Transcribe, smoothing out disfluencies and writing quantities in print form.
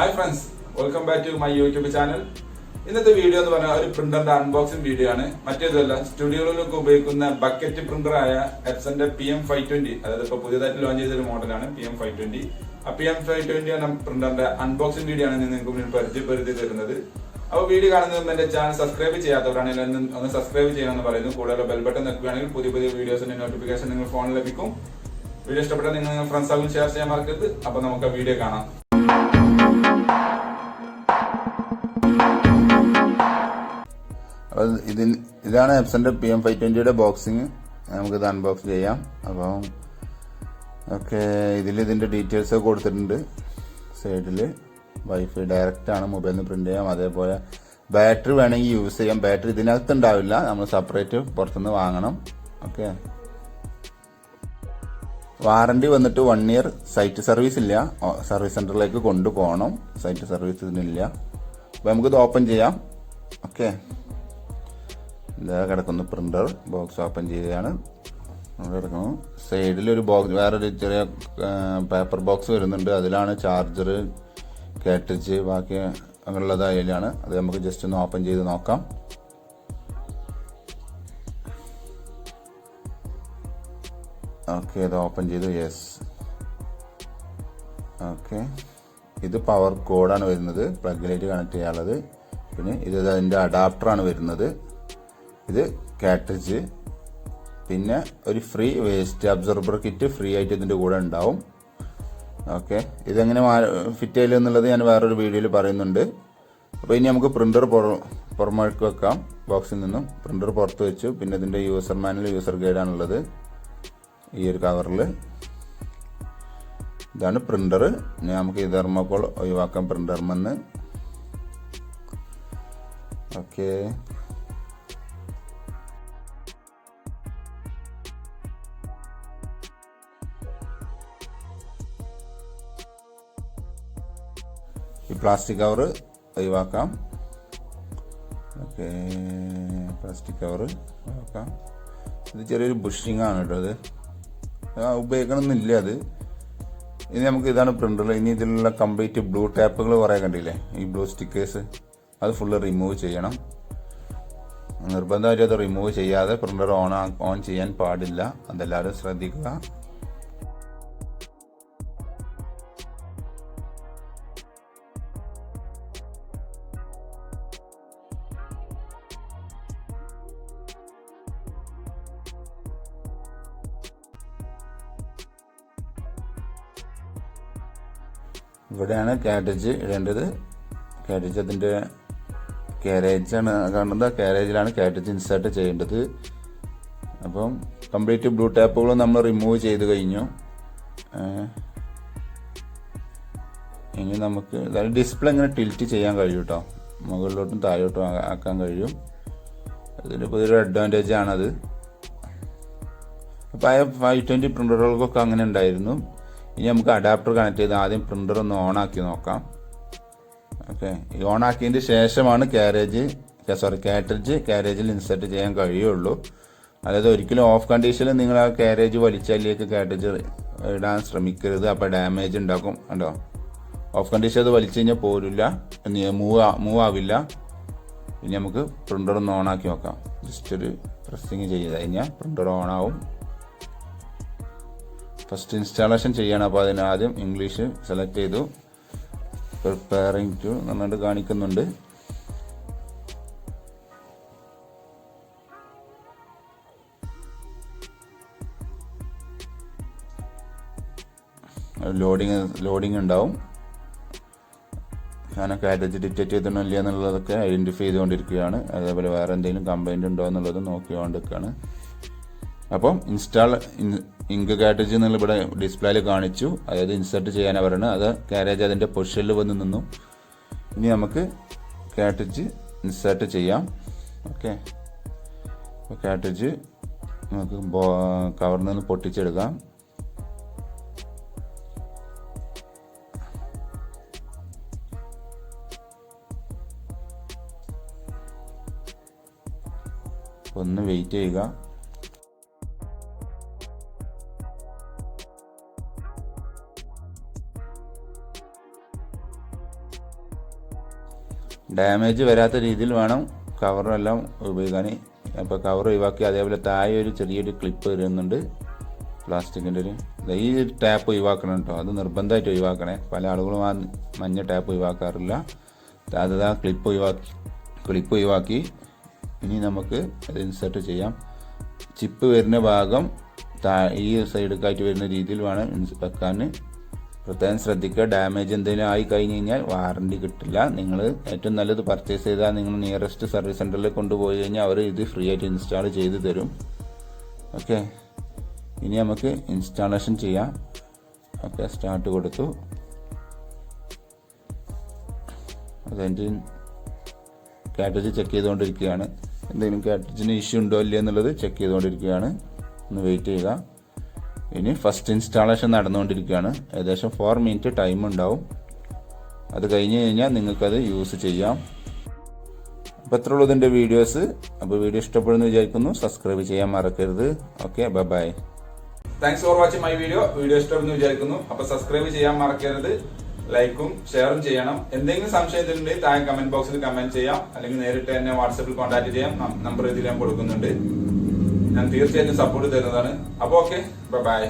Hi friends, welcome back to my YouTube channel. ഇന്നത്തെ video എന്ന് പറഞ്ഞാൽ ഒരു പ്രിന്ററിന്റെ അൺബോക്സിംഗ് വീഡിയോ ആണ്. മറ്റേതല്ല, സ്റ്റുഡിയോകളിലൊക്കെ ഉപയോഗിക്കുന്ന ബക്കറ്റ് പ്രിന്ററായ എപ്സന്റെ PM520, അതായത് ഇപ്പോൾ പുതിയതായിട്ട് ലോഞ്ച് ചെയ്തൊരു മോഡലാണ് PM520. ആ PM520 എന്ന പ്രിന്ററിന്റെ അൺബോക്സിംഗ് വീഡിയോ ആണ് നിങ്ങൾക്ക് മുന്നിൽ പരിചയപ്പെടുത്തി തരുന്നത്. അപ്പോൾ വീഡിയോ കാണുന്നതിന് എന്റെ ചാനൽ സബ്സ്ക്രൈബ് ചെയ്യാത്തവരാണെങ്കിൽ ഒന്ന് സബ്സ്ക്രൈബ് ചെയ്യണമെന്ന് പറയുന്നു. കൂടാതെ ബെൽ ബട്ടൺ നിൽക്കുകയാണെങ്കിൽ പുതിയ പുതിയ വീഡിയോസിന്റെ നോട്ടിഫിക്കേഷൻ നിങ്ങൾ ഫോണിൽ ലഭിക്കും. വീഡിയോ ഇഷ്ടപ്പെട്ടാൽ നിങ്ങൾ ഫ്രണ്ട്സാകും ഷെയർ ചെയ്യാൻ മറക്കരുത്. അപ്പോൾ നമുക്ക് വീഡിയോ കാണാം. ഇതാണ് എപ്സന്റെ PM520യുടെ ബോക്സിങ്. നമുക്കിത് അൺബോക്സ് ചെയ്യാം. അപ്പം ഓക്കെ, ഇതിന്റെ ഡീറ്റെയിൽസ് ഒക്കെ കൊടുത്തിട്ടുണ്ട്. സൈഡിൽ വൈഫൈ ഡയറക്റ്റ് ആണ്, മൊബൈലിൽ നിന്ന് പ്രിന്റ് ചെയ്യാം. അതേപോലെ ബാറ്ററി വേണമെങ്കിൽ യൂസ് ചെയ്യാം. ബാറ്ററി ഇതിനകത്ത് ഉണ്ടാവില്ല, നമ്മൾ സെപ്പറേറ്റ് പുറത്തുനിന്ന് വാങ്ങണം. ഓക്കെ, വാറണ്ടി വന്നിട്ട് 1 ഇയർ. സൈറ്റ് സർവീസ് ഇല്ല, സർവീസ് സെന്ററിലേക്ക് കൊണ്ടുപോകണം. സൈറ്റ് സർവീസ് ഇതിനില്ല. അപ്പൊ നമുക്കിത് ഓപ്പൺ ചെയ്യാം. ഓക്കെ, ഇതാ കിടക്കുന്നു പ്രിന്റർ. ബോക്സ് ഓപ്പൺ ചെയ്യുകയാണ്. കിടക്കുന്നു. സൈഡിൽ ഒരു ബോക്സ്, വേറൊരു ചെറിയ പേപ്പർ ബോക്സ് വരുന്നുണ്ട്. അതിലാണ് ചാർജർ, കാർട്രിഡ്ജ്, ബാക്കി അങ്ങനെയുള്ളത് അതിലാണ്. അത് നമുക്ക് ജസ്റ്റ് ഒന്ന് ഓപ്പൺ ചെയ്ത് നോക്കാം. ഓക്കെ, ഇത് ഓപ്പൺ ചെയ്തു. യെസ്. ഓക്കെ, ഇത് പവർ കോഡാണ് വരുന്നത്, പ്ലഗിലേക്ക് കണക്ട് ചെയ്യാനുള്ളത്. പിന്നെ ഇത് അതിൻ്റെ അഡാപ്റ്ററാണ് വരുന്നത്. ഇത് കാർട്രിഡ്ജ്, പിന്നെ ഒരു free waste absorber kit free ആയിട്ട് ഇതിൻ്റെ കൂടെ ഉണ്ടാവും. ഓക്കെ, ഇതെങ്ങനെ ഫിറ്റ് ചെയ്യില്ല എന്നുള്ളത് ഞാൻ വേറൊരു വീഡിയോയിൽ പറയുന്നുണ്ട്. അപ്പോൾ ഇനി നമുക്ക് പ്രിന്റർ പുറമേക്ക് വെക്കാം. ബോക്സിൽ നിന്നും പ്രിന്റർ പുറത്ത് വെച്ചു. പിന്നെ ഇതിൻ്റെ യൂസർ മാനുവൽ, യൂസർ ഗൈഡാണുള്ളത് ഈ ഒരു കവറിൽ. ഇതാണ് പ്രിന്റർ. ഇനി നമുക്ക് ഈ തെർമോക്കോൾ ഒഴിവാക്കാം പ്രിന്റർമെന്ന്. ഓക്കെ, ഈ പ്ലാസ്റ്റിക് കവർ ഒഴിവാക്കാം. ഓക്കെ, പ്ലാസ്റ്റിക് കവർ ഒഴിവാക്കാം. ഇത് ചെറിയൊരു ബുഷിംഗ് ആണ് കേട്ടോ. അത് ഉപയോഗിക്കണമെന്നില്ല. അത് ഇനി നമുക്ക് ഇതാണ് പ്രിന്റർ. ഇനി ഇതിലുള്ള കംപ്ലീറ്റ് ബ്ലൂ ടാപ്പുകൾ കുറേ കണ്ടില്ലേ, ഈ ബ്ലൂ സ്റ്റിക്കേഴ്സ്, അത് ഫുള്ള് റിമൂവ് ചെയ്യണം. നിർബന്ധമായിട്ട് അത് റിമൂവ് ചെയ്യാതെ പ്രിന്റർ ഓൺ ചെയ്യാൻ പാടില്ല. അതെല്ലാവരും ശ്രദ്ധിക്കുക. ഇവിടെയാണ് കാർട്രിഡ്ജ് ഇടേണ്ടത്. കാർട്രിഡ്ജ് അതിൻ്റെ കാരേജാണ് കാണുന്നത്. കാരേജിലാണ് കാർട്രിഡ്ജ് ഇൻസേർട്ട് ചെയ്യേണ്ടത്. അപ്പം കംപ്ലീറ്റ് ബ്ലൂ ടാപ്പുകളും നമ്മൾ റിമൂവ് ചെയ്ത് കഴിഞ്ഞു. ഇനി നമുക്ക് ഡിസ്പ്ലേ ഇങ്ങനെ ടിൽറ്റ് ചെയ്യാൻ കഴിയും കേട്ടോ. മുകളിലോട്ടും താഴോട്ടും ആക്കാൻ കഴിയും. അതിലിപ്പോൾ ഒരു അഡ്വാൻറ്റേജ് ആണത്. അപ്പോൾ 520 പ്രിന്ററുകൾക്കൊക്കെ അങ്ങനെ ഉണ്ടായിരുന്നു. ഇനി നമുക്ക് അഡാപ്റ്റർ കണക്ട് ചെയ്ത് ആദ്യം പ്രിന്റർ ഒന്ന് ഓണാക്കി നോക്കാം. ഓക്കെ, ഈ ഓണാക്കിയതിന് ശേഷമാണ് കാർട്രിഡ്ജ് കാരേജിൽ ഇൻസേർട്ട് ചെയ്യാൻ കഴിയുള്ളൂ. അതായത് ഒരിക്കലും ഓഫ് കണ്ടീഷനിൽ നിങ്ങൾ ആ കാരേജ് വലിച്ചാലേക്ക് കാർട്രിഡ്ജ് ഇടാൻ ശ്രമിക്കരുത്. അപ്പോൾ ഡാമേജ് ഉണ്ടാക്കും. കണ്ടോ, ഓഫ് കണ്ടീഷൻ അത് വലിച്ചു കഴിഞ്ഞാൽ പോരില്ല, മൂവ് ആവില്ല. ഇനി നമുക്ക് പ്രിന്റർ ഒന്ന് ഓണാക്കി നോക്കാം. ജസ്റ്റ് ഒരു പ്രസ്സിങ് ചെയ്ത് കഴിഞ്ഞാൽ പ്രിന്റർ ഓണാവും. ഫസ്റ്റ് ഇൻസ്റ്റാളേഷൻ ചെയ്യണം. അപ്പോൾ അതിന് ആദ്യം ഇംഗ്ലീഷ് സെലക്ട് ചെയ്തു. പ്രിപ്പയറിംഗ് ടു നന്നായിട്ട് കാണിക്കുന്നുണ്ട്. ലോഡിങ് ഉണ്ടാവും. ഞാൻ കാർട്രിഡ്ജ് ഡിറ്റക്ട് ചെയ്തിട്ടുണ്ടോ ഇല്ല എന്നുള്ളതൊക്കെ ഐഡന്റിഫൈ ചെയ്തുകൊണ്ടിരിക്കുകയാണ്. അതേപോലെ വേറെ എന്തെങ്കിലും കംപ്ലൈൻറ്റ് ഉണ്ടോ എന്നുള്ളത് നോക്കിക്കൊണ്ടിരിക്കുകയാണ്. അപ്പം ഇങ്ക് കാർട്രിഡ്ജ് എന്നുള്ള ഇവിടെ ഡിസ്പ്ലേയിൽ കാണിച്ചു. അതായത് ഇൻസേർട്ട് ചെയ്യാനാണ് പറയുന്നത്. അത് കാരേജ് അതിൻ്റെ പൊസിഷനിൽ വന്ന് നിന്നു. ഇനി നമുക്ക് കാർട്രിഡ്ജ് ഇൻസേർട്ട് ചെയ്യാം. ഓക്കെ, അപ്പോൾ കാർട്രിഡ്ജ് നമുക്ക് കവറിൽ നിന്ന് പൊട്ടിച്ചെടുക്കാം. ഒന്ന് വെയിറ്റ് ചെയ്യുക. ഡാമേജ് വരാത്ത രീതിയിൽ വേണം കവറെല്ലാം ഉപയോഗിക്കാൻ. അപ്പോൾ കവർ ഒഴിവാക്കി അതേപോലെ താഴെ ഒരു ചെറിയൊരു ക്ലിപ്പ് വരുന്നുണ്ട് പ്ലാസ്റ്റിക്കിൻ്റെ ഈ ടാപ്പ് ഒഴിവാക്കണം കേട്ടോ. അത് നിർബന്ധമായിട്ട് ഒഴിവാക്കണേ. പല ആളുകളും ആ മഞ്ഞ ടാപ്പ് ഒഴിവാക്കാറില്ല. അത് ആ ക്ലിപ്പ് ഒഴിവാക്കി ഇനി നമുക്ക് അത് ഇൻസേർട്ട് ചെയ്യാം. ചിപ്പ് വരുന്ന ഭാഗം ഈ സൈഡൊക്കെയായിട്ട് വരുന്ന രീതിയിൽ വേണം വെക്കാൻ. പ്രത്യേകം ശ്രദ്ധിക്കുക. ഡാമേജ് എന്തെങ്കിലും ആയി കഴിഞ്ഞ് കഴിഞ്ഞാൽ വാറണ്ടി കിട്ടില്ല. നിങ്ങൾ ഏറ്റവും നല്ലത് പർച്ചേസ് ചെയ്താൽ നിങ്ങൾ നിയറസ്റ്റ് സർവീസ് സെൻ്ററിൽ കൊണ്ടുപോയി കഴിഞ്ഞാൽ അവർ ഇത് ഫ്രീ ആയിട്ട് ഇൻസ്റ്റാൾ ചെയ്ത് തരും. ഓക്കെ, ഇനി നമുക്ക് ഇൻസ്റ്റാളേഷൻ ചെയ്യാം. ഓക്കെ, സ്റ്റാർട്ട് കൊടുത്തു. അതെൻ്റെ കാറ്റേജ് ചെക്ക് ചെയ്തുകൊണ്ടിരിക്കുകയാണ്. എന്തെങ്കിലും കാറ്റേജിന് ഇഷ്യൂ ഉണ്ടോ ഇല്ലയോ എന്നുള്ളത് ചെക്ക് ചെയ്തുകൊണ്ടിരിക്കുകയാണ്. ഒന്ന് വെയിറ്റ് ചെയ്യുക. ഇനി ഫസ്റ്റ് ഇൻസ്റ്റാളേഷൻ നടന്നുകൊണ്ടിരിക്കുകയാണ്. ഏകദേശം 4 മിനിറ്റ് ടൈം ഉണ്ടാവും. അത് കഴിഞ്ഞ് കഴിഞ്ഞാൽ നിങ്ങൾക്കത് യൂസ് ചെയ്യാം. അപ്പോൾ ഇത്രയുള്ളൂ ഇതിൻ്റെ വീഡിയോസ്. അപ്പോൾ വീഡിയോ ഇഷ്ടപ്പെടുന്നു വിചാരിക്കുന്നു. സബ്സ്ക്രൈബ് ചെയ്യാൻ മറക്കരുത്. Okay, bye. Thanks for watching my video. Video ഇഷ്ടപ്പെടുന്നു വിചാരിക്കുന്നു. അപ്പോൾ സബ്സ്ക്രൈബ് ചെയ്യാൻ മറക്കരുത്. ലൈക്കും ഷെയറും ചെയ്യണം. എന്തെങ്കിലും സംശയത്തിലുണ്ടെങ്കിൽ താഴെ കമന്റ് ബോക്സിൽ കമന്റ് ചെയ്യാം, അല്ലെങ്കിൽ നേരിട്ട് എന്നെ വാട്സാപ്പിൽ കോൺടാക്ട് ചെയ്യാം. നമ്പർ ഇതിൽ ഞാൻ കൊടുക്കുന്നുണ്ട്. ഞാൻ തീർച്ചയായിട്ടും സപ്പോർട്ട് തരുന്നതാണ്. അപ്പോൾ ഓക്കെ, ബൈ.